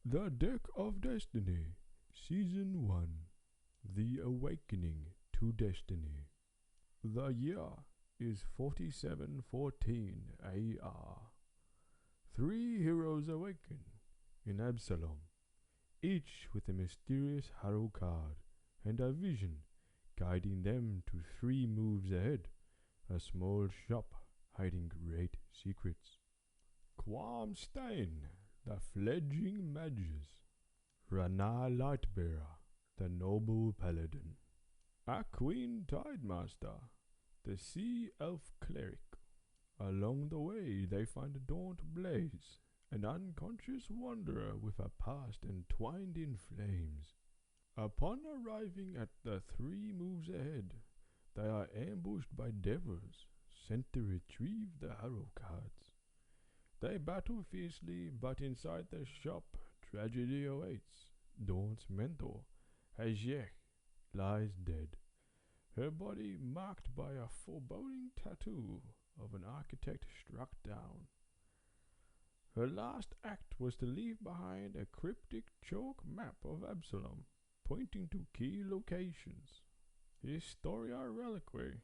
The Deck of Destiny, Season 1, The Awakening to Destiny. The year is 4714 AR. Three heroes awaken in Absalom, each with a mysterious Harrow card and a vision guiding them to 3 moves ahead, a small shop hiding great secrets. Quam Stein, the fledgling magus. Rana Lightbearer, the noble paladin. Aqueen Tidemaster, the sea elf cleric. Along the way they find Daunt Blaze, an unconscious wanderer with a past entwined in flames. Upon arriving at the 3 moves ahead, they are ambushed by devils sent to retrieve the Harrow cards. They battle fiercely, but inside the shop, tragedy awaits. Daunt's mentor, Hajek, lies dead, her body marked by a foreboding tattoo of an architect struck down. Her last act was to leave behind a cryptic chalk map of Absalom, pointing to key locations. Historia Reliquary,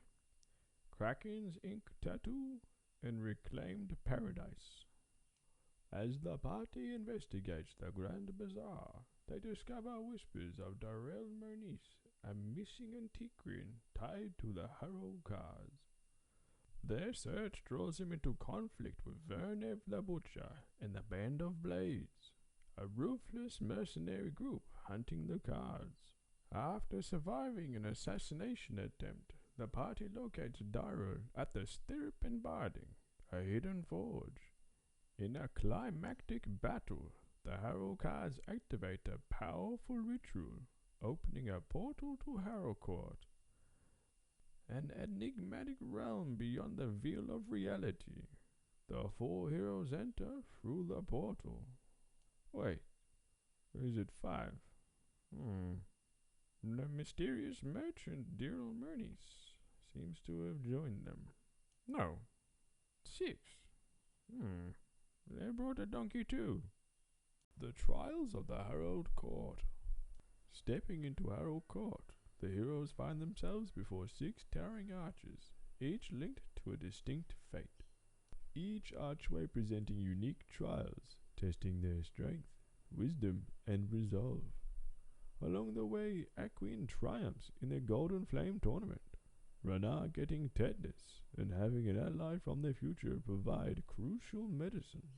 Kraken's ink tattoo, and Reclaimed Paradise. As the party investigates the Grand Bazaar, they discover whispers of Darrell Mernice, a missing antiquarian tied to the Harrow cards. Their search draws them into conflict with Vernev the Butcher and the Band of Blades, a ruthless mercenary group hunting the cards. After surviving an assassination attempt, the party locates Darrell at the Stirrup and Barding, a hidden forge. In a climactic battle, the Harrow cards activate a powerful ritual, opening a portal to Harrowcourt, an enigmatic realm beyond the veil of reality. The 4 heroes enter through the portal. Wait, or is it 5? The mysterious merchant Darrell Mernice seems to have joined them. No, 6. They brought a donkey too. The Trials of the Harrowed Court. Stepping into Harrowcourt, the heroes find themselves before 6 towering arches, each linked to a distinct fate. Each archway presenting unique trials, testing their strength, wisdom, and resolve. Along the way, Aqueen triumphs in the Golden Flame tournament, Rana getting tetanus and having an ally from the future provide crucial medicine.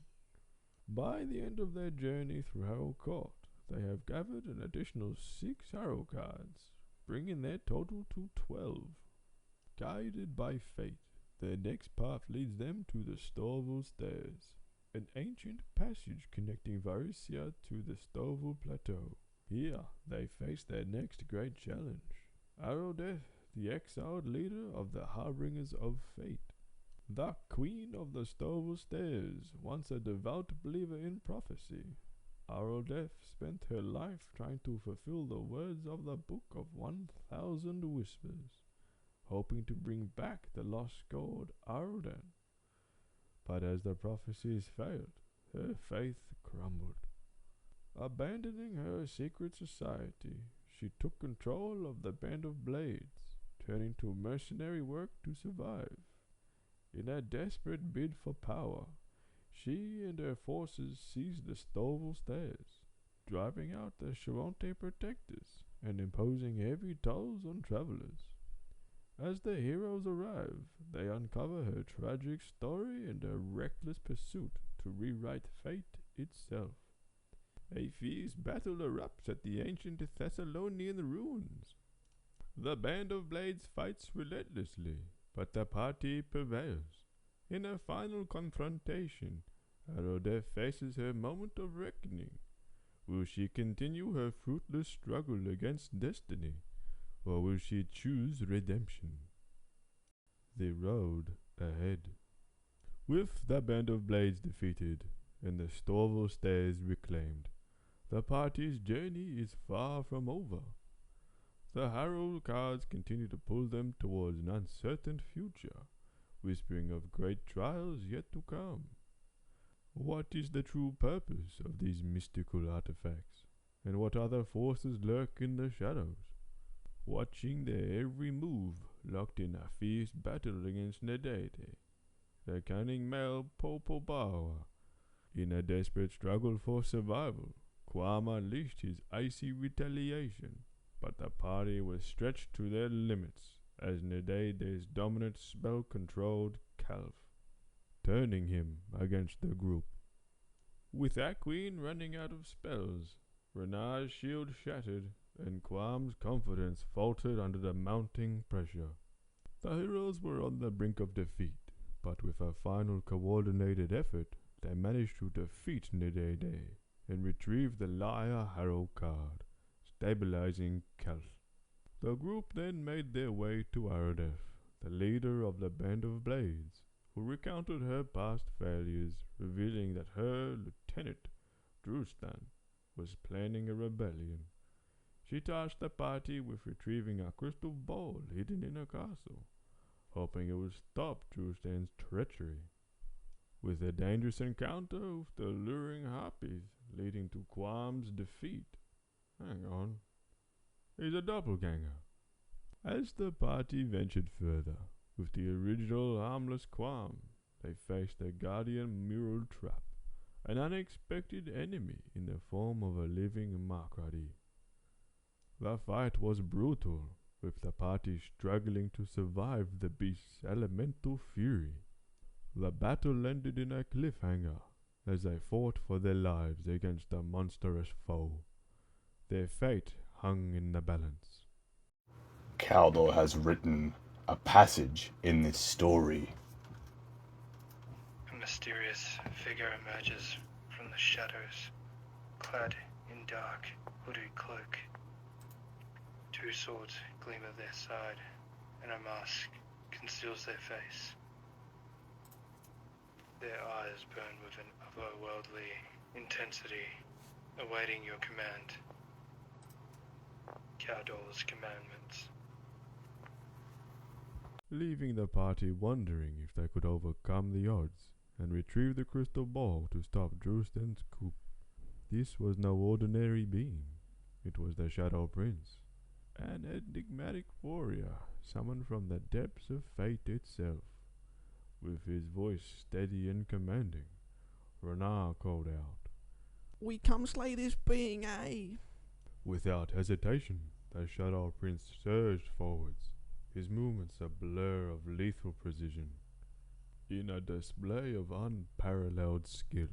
By the end of their journey through Harrowcourt, they have gathered an additional 6 Harrow cards, bringing their total to 12. Guided by fate, their next path leads them to the Storval Stairs, an ancient passage connecting Varisia to the Storval Plateau. Here, they face their next great challenge, Arodeth, the exiled leader of the Harbingers of Fate. The Queen of the Storval Stairs, once a devout believer in prophecy, Arodeth spent her life trying to fulfill the words of the Book of 1,000 Whispers, hoping to bring back the lost gold Arodan. But as the prophecies failed, her faith crumbled. Abandoning her secret society, she took control of the Band of Blades, turning to mercenary work to survive. In a desperate bid for power, she and her forces seized the Storval Stairs, driving out the Sharonte protectors and imposing heavy tolls on travelers. As the heroes arrive, they uncover her tragic story and her reckless pursuit to rewrite fate itself. A fierce battle erupts at the ancient Thessalonian ruins. The Band of Blades fights relentlessly, but the party prevails. In a final confrontation, Arodeth faces her moment of reckoning. Will she continue her fruitless struggle against destiny, or will she choose redemption? The road ahead. With the Band of Blades defeated and the Storval Stairs reclaimed, the party's journey is far from over. The Harrow cards continue to pull them towards an uncertain future, whispering of great trials yet to come. What is the true purpose of these mystical artifacts, and what other forces lurk in the shadows, watching their every move, locked in a fierce battle against Nedete, the cunning male Popobawa? In a desperate struggle for survival, Quam unleashed his icy retaliation, but the party was stretched to their limits as Nedede's dominant spell controlled Calf, turning him against the group. With Aqueen running out of spells, Renar's shield shattered, and Quam's confidence faltered under the mounting pressure. The heroes were on the brink of defeat, but with a final coordinated effort, they managed to defeat Nedede and retrieve the Liar Harrow card, stabilizing Calf. The group then made their way to Aradef, the leader of the Band of Blades, who recounted her past failures, revealing that her lieutenant, Drustan, was planning a rebellion. She tasked the party with retrieving a crystal ball hidden in a castle, hoping it would stop Drustan's treachery. With a dangerous encounter with the luring harpies leading to Quam's defeat. Hang on. He's a doppelganger. As the party ventured further, with the original harmless Quam, they faced a guardian mural trap, an unexpected enemy in the form of a living Makradi. The fight was brutal, with the party struggling to survive the beast's elemental fury. The battle ended in a cliffhanger as they fought for their lives against a monstrous foe. Their fate hung in the balance. Caldor has written a passage in this story. A mysterious figure emerges from the shadows, clad in dark, hooded cloak. Two swords gleam at their side, and a mask conceals their face. Their eyes burn with an otherworldly intensity, awaiting your command. Caldor's commandments. Leaving the party wondering if they could overcome the odds and retrieve the crystal ball to stop Drustan's coup. This was no ordinary being. It was the Shadow Prince, an enigmatic warrior summoned from the depths of fate itself. With his voice steady and commanding, Renar called out, "We come slay this being, eh?" Without hesitation, the Shadow Prince surged forwards, his movements a blur of lethal precision. In a display of unparalleled skill,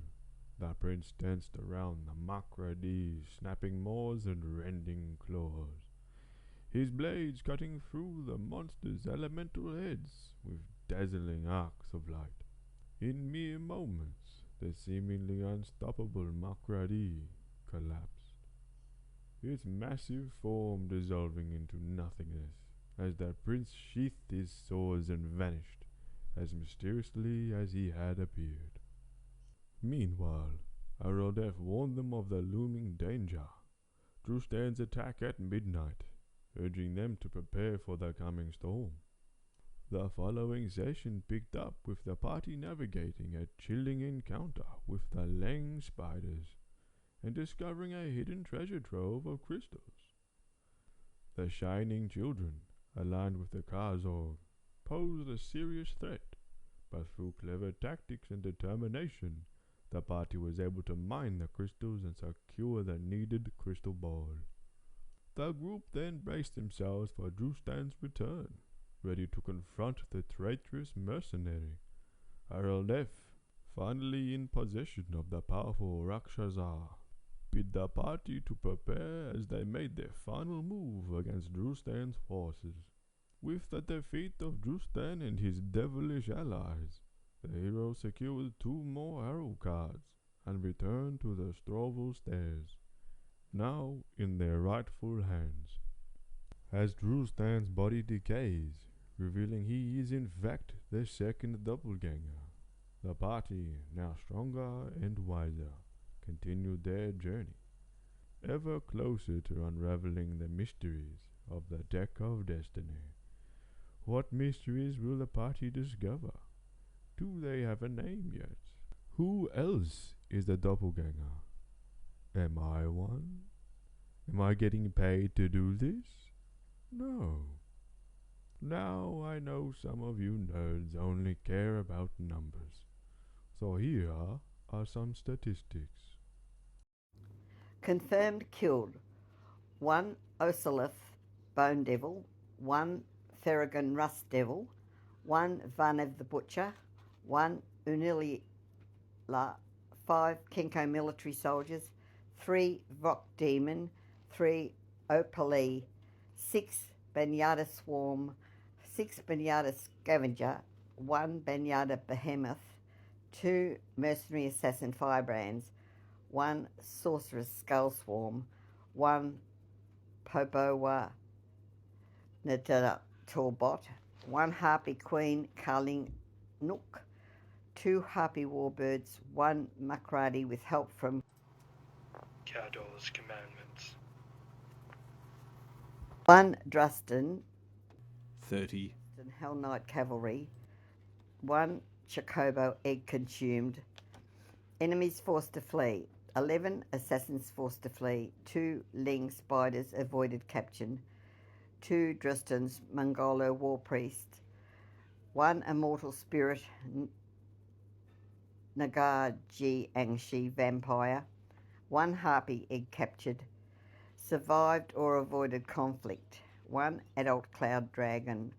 the prince danced around the Makradi, snapping maws and rending claws, his blades cutting through the monster's elemental heads with dazzling arcs of light. In mere moments, the seemingly unstoppable Makradi collapsed, its massive form dissolving into nothingness as the prince sheathed his swords and vanished as mysteriously as he had appeared. Meanwhile, Arodef warned them of the looming danger, Drustan's attack at midnight, urging them to prepare for the coming storm. The following session picked up with the party navigating a chilling encounter with the Lang spiders and discovering a hidden treasure trove of crystals. The Shining Children, aligned with the Khazor, posed a serious threat, but through clever tactics and determination, the party was able to mine the crystals and secure the needed crystal ball. The group then braced themselves for Drustan's return, ready to confront the traitorous mercenary. Araldef, finally in possession of the powerful Rakshasa, bid the party to prepare as they made their final move against Drustan's forces. With the defeat of Drustan and his devilish allies, the heroes secured 2 more arrow cards and returned to the Strovel Stairs, now in their rightful hands. As Drustan's body decays, revealing he is in fact the second doppelganger, the party, now stronger and wiser, continued their journey, ever closer to unraveling the mysteries of the Deck of Destiny. What mysteries will the party discover? Do they have a name yet? Who else is the doppelganger? Am I one? Am I getting paid to do this? No. Now I know some of you nerds only care about numbers. So here are some statistics. Confirmed killed 1 Ocelith Bone Devil, 1 Ferragon Rust Devil, 1 Vanev the Butcher, 1 Unilila, 5 Kenko military soldiers, 3 Rock Demon, 3 Opali, 6 Banyata Swarm, 6 Banyata Scavenger, 1 Banyata Behemoth, 2 Mercenary Assassin Firebrands, 1 Sorceress Skull Swarm, 1 Pobowa Nadala Torbot, 1 Harpy Queen Carling Nook, 2 Harpy Warbirds, 1 Makradi with help from Cawdor's commandments. 1 Drustan 30. and Hell Knight Cavalry, 1 Chocobo Egg consumed, enemies forced to flee, 11 assassins forced to flee, 2 Ling Spiders avoided capture, 2 Drustans Mongolo War Priest, 1 Immortal Spirit Nagaji Angshi Vampire, 1 Harpy Egg captured, survived or avoided conflict, 1 Adult Cloud Dragon,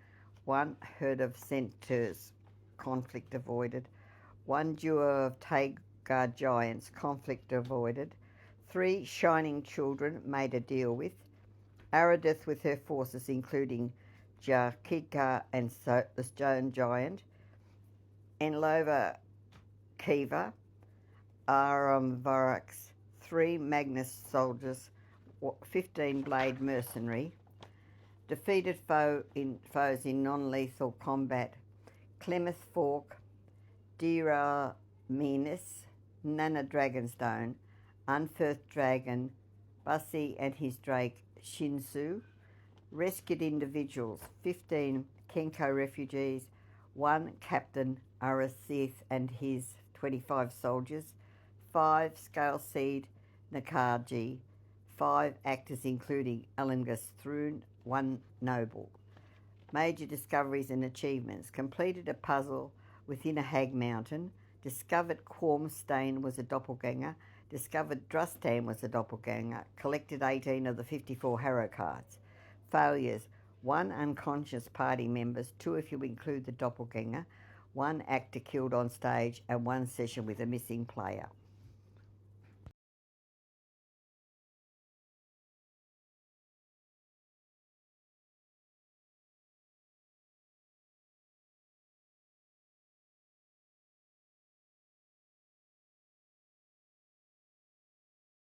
1 Herd of Centaurs, conflict avoided, 1 Duo of Tagar Giants, conflict avoided, 3 Shining Children made a deal with, Aradith with her forces including Jakika and the Stone Giant, Enlova Kiva, Aram Varax, 3 Magnus soldiers, 15 Blade Mercenary, defeated foes in non-lethal combat, Clemeth Fork, Dira Minas, Nana Dragonstone, Unfirst Dragon, Bussy and his Drake Shinsu, rescued individuals, 15 Kenko refugees, 1 Captain Arasith and his 25 soldiers, 5 Scale Seed Nakaji, 5 actors including Alangus Thrun, 1 Noble. Major discoveries and achievements: completed a puzzle within a hag mountain, discovered Quormstain was a doppelganger, discovered Drustan was a doppelganger, collected 18 of the 54 Harrow cards. Failures: 1 unconscious party members, 2 if you include the doppelganger, 1 actor killed on stage and 1 session with a missing player.